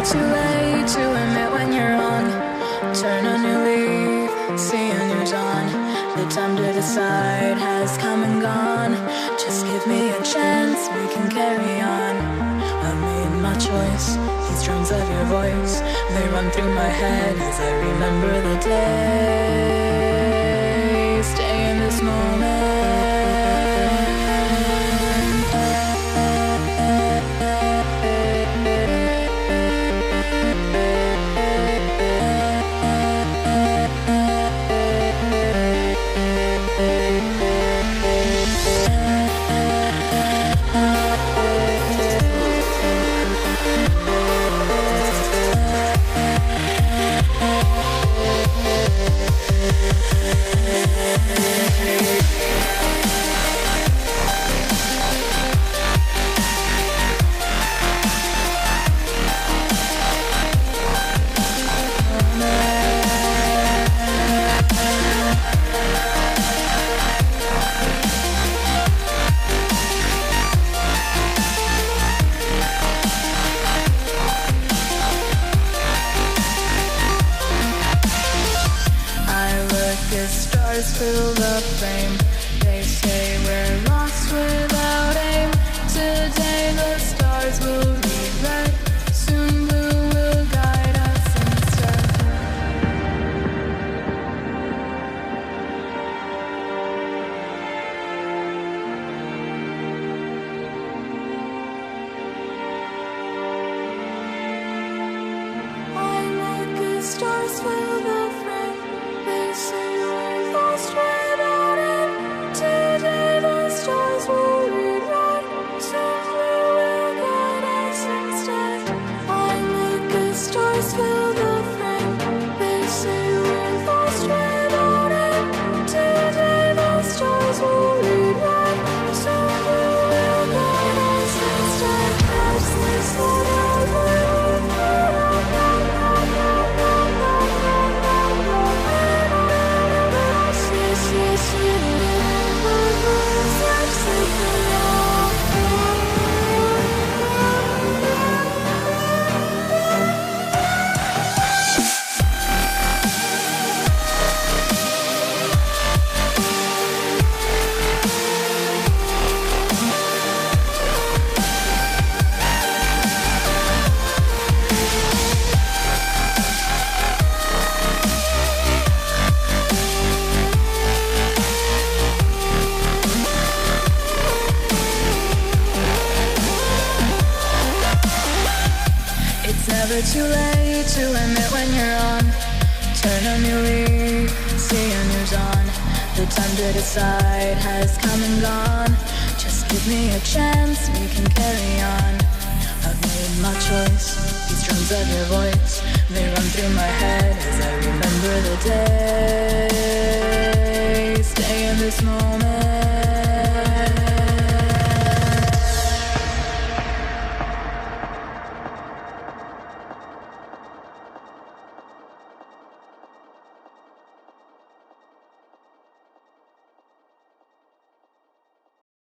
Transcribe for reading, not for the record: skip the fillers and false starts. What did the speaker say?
too late to admit when you're wrong. Turn a new leaf, see a new dawn. The time to decide has come and gone. Just give me a chance, we can carry on. I've made my choice, these drums of your voice, they run through my head as I remember the day. Stay in this moment. Fill the frame. They say we're lost without aim. Today the stars will read red. Soon blue will guide us instead. I make the stars fill the frame. They say lost without aim. Today the stars will read red. Soon blue will guide us instead. I make the stars fill the frame. They say we're lost without aim. Today the stars will read red. Soon blue will guide us instead. As they slow down. Never too late to admit when you're on. Turn a new leaf, see a new dawn. The time to decide has come and gone. Just give me a chance, we can carry on. I've made my choice, these drums of your voice, they run through my head as I remember the day. Stay in this moment.